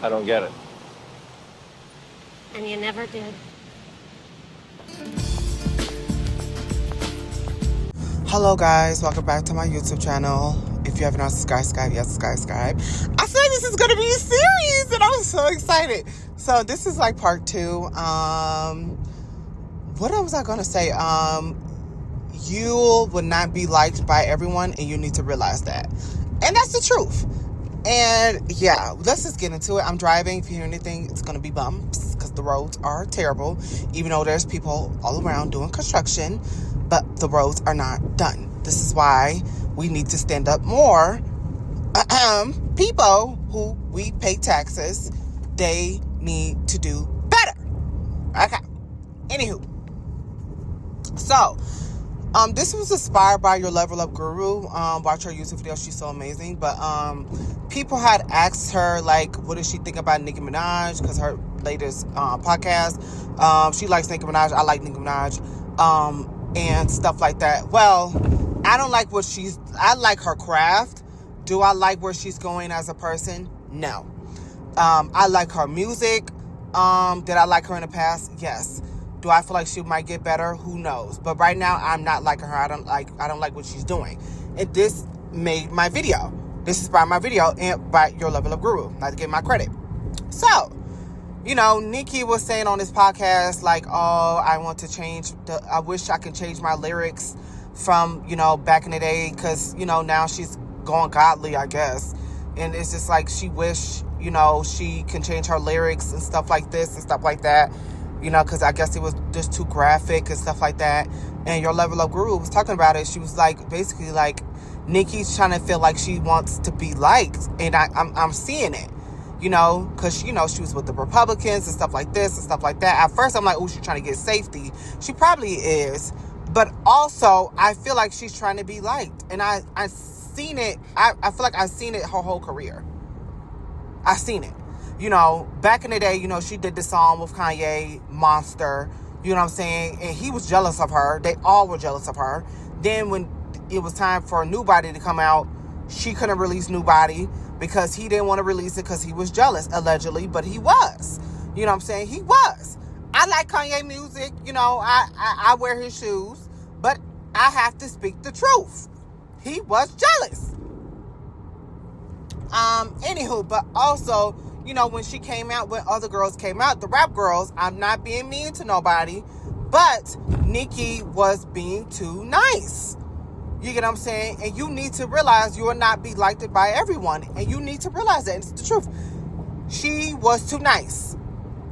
I don't get it. And you never did. Hello guys, welcome back to my YouTube channel. If you haven't not subscribed, yes, subscribe. I feel like this is gonna be a series and I'm so excited. So this is like part 2. What was I gonna say? You will not be liked by everyone and you need to realize that. And that's the truth. And yeah, let's just get into it. I'm driving. If you hear anything, it's gonna be bumps because the roads are terrible, even though there's people all around doing construction, but the roads are not done. This is why we need to stand up more. People who we pay taxes, they need to do better. Okay. Anywho. So, this was inspired by your Level Up Guru. Watch her YouTube video. She's so amazing. But people had asked her, like, what does she think about Nicki Minaj? Because her latest podcast, she likes Nicki Minaj. I like Nicki Minaj. And stuff like that. Well, I don't like what I like her craft. Do I like where she's going as a person? No. I like her music. Did I like her in the past? Yes. Do I feel like she might get better? Who knows? But right now, I'm not liking her. I don't like what she's doing. And this made my video. This inspired my video and by your Level Up Guru. Not to give my credit. So, you know, Nikki was saying on this podcast, like, oh, I wish I could change my lyrics from, you know, back in the day. Because, you know, now she's going godly, I guess. And it's just like she wish, you know, she can change her lyrics and stuff like this and stuff like that. You know, because I guess it was just too graphic and stuff like that. And your Level Up Guru was talking about it. She was like, basically like, Nikki's trying to feel like she wants to be liked. And I'm seeing it, you know, because, you know, she was with the Republicans and stuff like this and stuff like that. At first, I'm like, oh, she's trying to get safety. She probably is. But also, I feel like she's trying to be liked. And I've seen it. I feel like I've seen it her whole career. I've seen it. You know, back in the day, you know, she did the song with Kanye, Monster, you know what I'm saying? And he was jealous of her. They all were jealous of her. Then when it was time for a new body to come out, she couldn't release New Body because he didn't want to release it because he was jealous, allegedly, but he was. You know what I'm saying? He was. I like Kanye music. You know, I wear his shoes, but I have to speak the truth. He was jealous. Anywho, but also, you know, when she came out, when other girls came out, the rap girls, I'm not being mean to nobody, but Nikki was being too nice. You get what I'm saying? And you need to realize you will not be liked by everyone. And you need to realize that. It's the truth. She was too nice.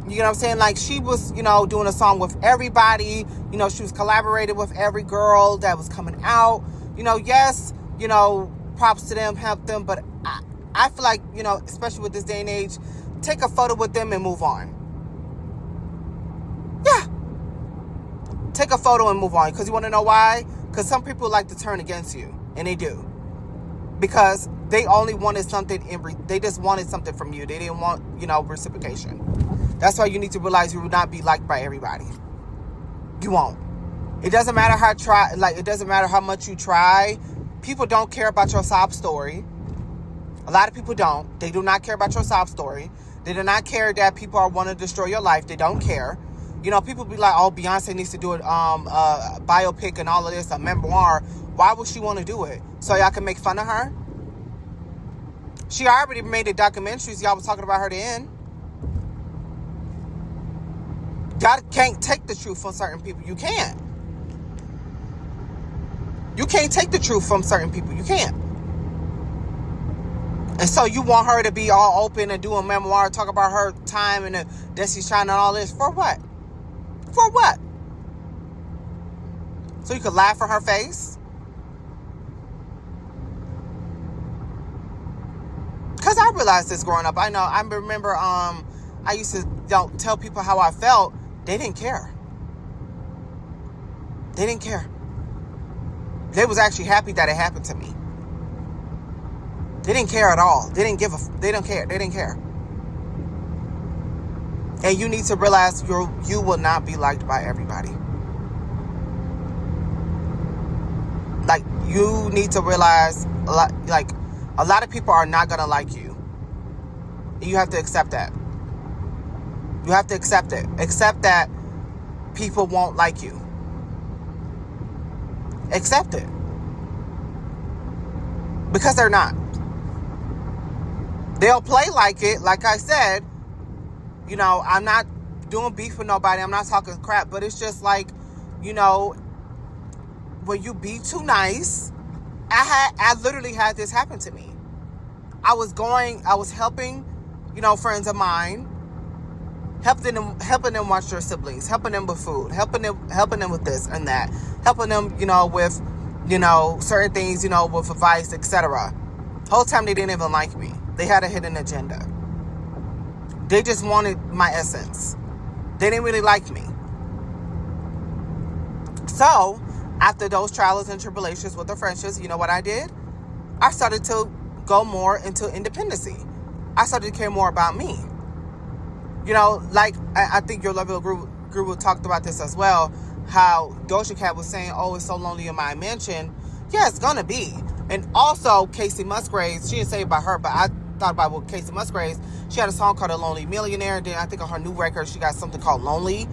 You know what I'm saying? Like, she was, you know, doing a song with everybody. You know, she was collaborating with every girl that was coming out. You know, yes, you know, props to them, help them, but I feel like, you know, especially with this day and age, take a photo with them and move on. Yeah. Take a photo and move on. Because you want to know why? Because some people like to turn against you. And they do. Because they only wanted something, they just wanted something from you. They didn't want, you know, reciprocation. That's why you need to realize you will not be liked by everybody. You won't. It doesn't matter it doesn't matter how much you try. People don't care about your sob story. A lot of people don't. They do not care about your sob story. They do not care that people are wanting to destroy your life. They don't care. You know, people be like, oh, Beyonce needs to do a biopic and all of this, a memoir. Why would she want to do it? So y'all can make fun of her? She already made the documentaries. Y'all was talking about her then. Y'all can't take the truth from certain people. You can't. You can't take the truth from certain people. You can't. And so you want her to be all open and do a memoir, talk about her time and that she's trying and all this. For what? For what? So you could laugh in her face? Because I realized this growing up. I remember I used to tell people how I felt. They didn't care. They didn't care. They was actually happy that it happened to me. They didn't care at all. They don't care. They didn't care. And you need to realize you will not be liked by everybody. Like, you need to realize, a lot of people are not going to like you. You have to accept that. You have to accept it. Accept that people won't like you. Accept it. Because they're not. They'll play like it. Like I said, you know, I'm not doing beef with nobody. I'm not talking crap. But it's just like, you know, when you be too nice. I literally had this happen to me. I was helping, you know, friends of mine. Helping them watch their siblings, helping them with food, helping them with this and that, helping them, you know, with, you know, certain things, you know, with advice, etc. Whole time they didn't even like me. They had a hidden agenda. They just wanted my essence. They didn't really like me. So, after those trials and tribulations with the friendships, you know what I did? I started to go more into independency. I started to care more about me. You know, like, I think your level guru talked about this as well, how Doja Cat was saying, oh, it's so lonely in my mansion. Yeah, it's going to be. And also, Casey Musgraves, she didn't say it about her, but I thought about with Casey Musgraves. She had a song called A Lonely Millionaire. And then I think on her new record, she got something called Lonely.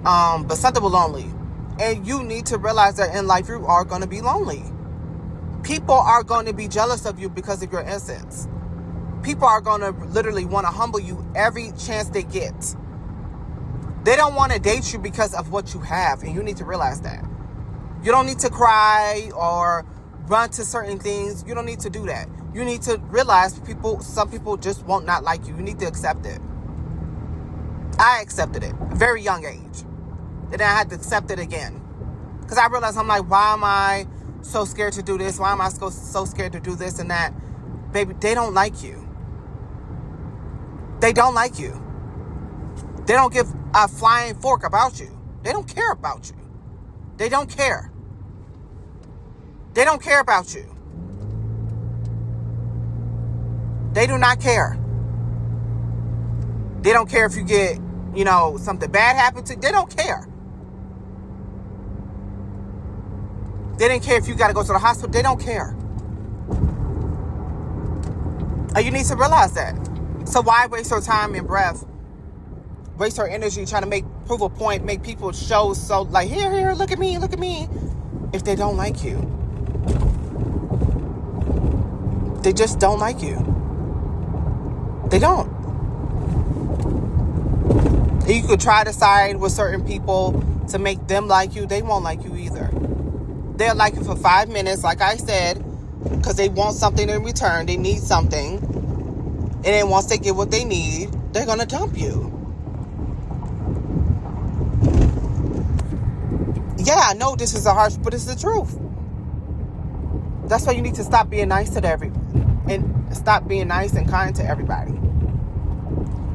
But something with lonely. And you need to realize that in life, you are going to be lonely. People are going to be jealous of you because of your essence. People are going to literally want to humble you every chance they get. They don't want to date you because of what you have. And you need to realize that. You don't need to cry or run to certain things. You don't need to do that. You need to realize some people just won't not like you. You need to accept it. I accepted it at a very young age. And then I had to accept it again. Because I realized, I'm like, why am I so scared to do this? Why am I so scared to do this and that? Baby, they don't like you. They don't like you. They don't give a flying fork about you. They don't care about you. They don't care. They don't care about you. They do not care. They don't care if you get, you know, something bad happen to you. They don't care. They didn't care if you got to go to the hospital. They don't care. And you need to realize that. So why waste your time and breath? Waste your energy trying to prove a point, make people show so like, here, look at me, if they don't like you. They just don't like you. They don't. And you could try to side with certain people to make them like you. They won't like you either. They'll like you for 5 minutes, like I said, because they want something in return. They need something. And then once they get what they need, they're going to dump you. Yeah, I know this is a harsh, but it's the truth. That's why you need to stop being nice to everyone. And stop being nice and kind to everybody.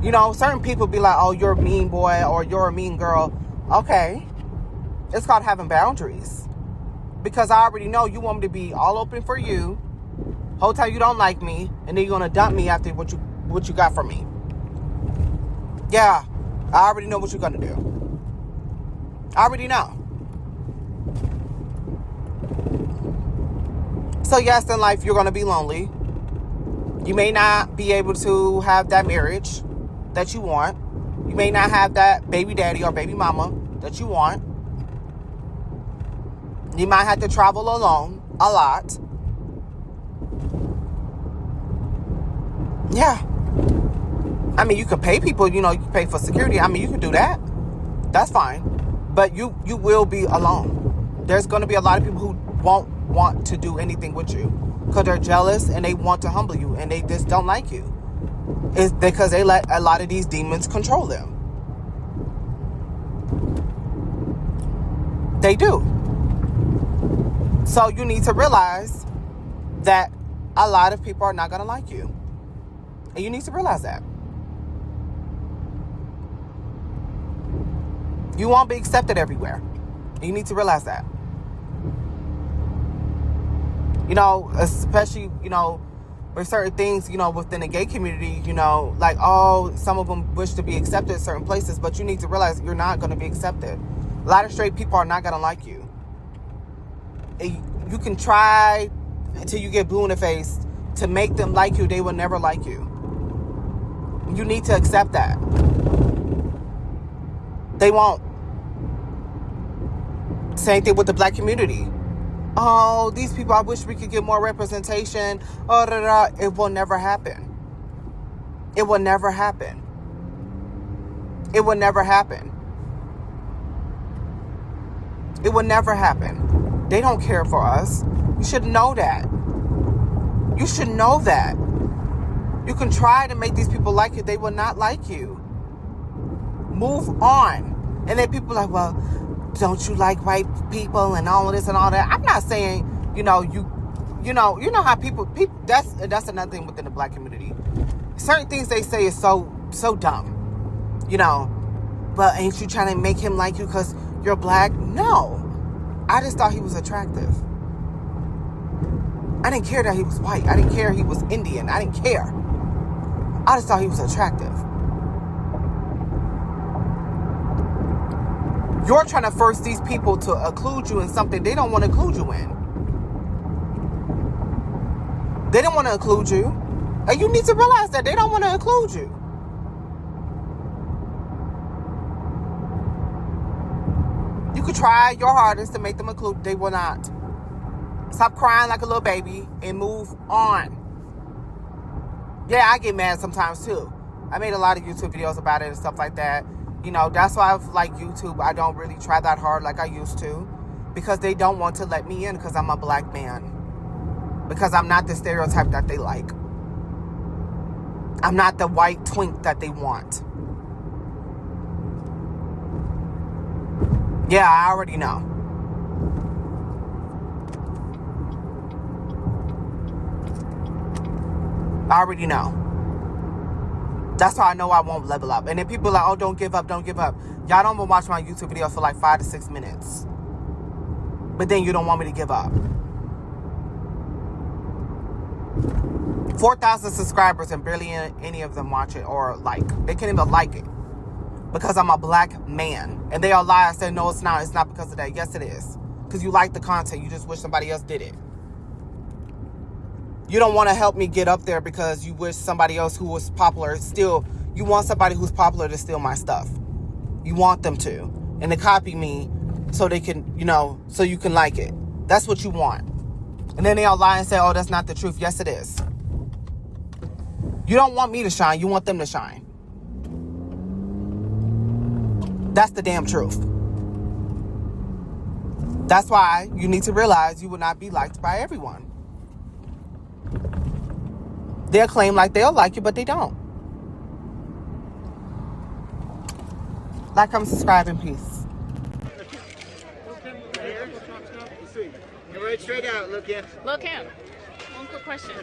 You know, certain people be like, oh, you're a mean boy or you're a mean girl. Okay. It's called having boundaries. Because I already know you want me to be all open for you. Whole time you don't like me, and then you're gonna dump me after what you got from me. Yeah, I already know what you're gonna do. I already know. So yes, in life you're gonna be lonely. You may not be able to have that marriage that you want. You may not have that baby daddy or baby mama that you want. You might have to travel alone a lot. Yeah. I mean, you could pay people, you know, you can pay for security. I mean, you can do that. That's fine. But you will be alone. There's going to be a lot of people who won't want to do anything with you because they're jealous and they want to humble you and they just don't like you. It's because they let a lot of these demons control them. They do. So you need to realize that a lot of people are not going to like you. And you need to realize that. You won't be accepted everywhere. You need to realize that. You know, especially, you know, with certain things, you know, within the gay community, you know, like, oh, some of them wish to be accepted in certain places, but you need to realize you're not going to be accepted. A lot of straight people are not going to like you. You can try until you get blue in the face to make them like you. They will never like you. you need to accept that. They won't. Same thing with the black community. Oh, these people, I wish we could get more representation. Oh, da, da. It will never happen. It will never happen. It will never happen. It will never happen. They don't care for us. You should know that. You should know that. You can try to make these people like you. They will not like you. Move on. And then people are like, well, don't you like white people and all of this and all that? I'm not saying, you know how people that's another thing within the black community. Certain things they say is so dumb. But ain't you trying to make him like you because you're black? No. I just thought he was attractive. I didn't care that he was white. I didn't care he was Indian. I didn't care. I just thought he was attractive. You're trying to force these people to include you in something they don't want to include you in. They don't want to include you. And you need to realize that they don't want to include you. You could try your hardest to make them include. They will not. Stop crying like a little baby and move on. Yeah, I get mad sometimes too. I made a lot of YouTube videos about it and stuff like that. That's why I like YouTube. I don't really try that hard like I used to. Because they don't want to let me in because I'm a black man. Because I'm not the stereotype that they like. I'm not the white twink that they want. Yeah, I already know. I already know. That's how I know I won't level up. And then people are like, oh, don't give up, don't give up. Y'all don't even watch my YouTube video for like 5 to 6 minutes. But then you don't want me to give up. 4,000 subscribers and barely any of them watch it or like. They can't even like it. Because I'm a black man. And they all lie and say, no, it's not. It's not because of that. Yes, it is. Because you like the content. You just wish somebody else did it. You don't want to help me get up there because you wish somebody else who was popular you want somebody who's popular to steal my stuff. You want them to. And to copy me so they can, so you can like it. That's what you want. And then they all lie and say, oh, that's not the truth. Yes, it is. You don't want me to shine. You want them to shine. That's the damn truth. That's why you need to realize you will not be liked by everyone. They'll claim like they'll like you, but they don't. Like, comment, subscribe, and peace. You're right straight out, look in. Look him. One quick question.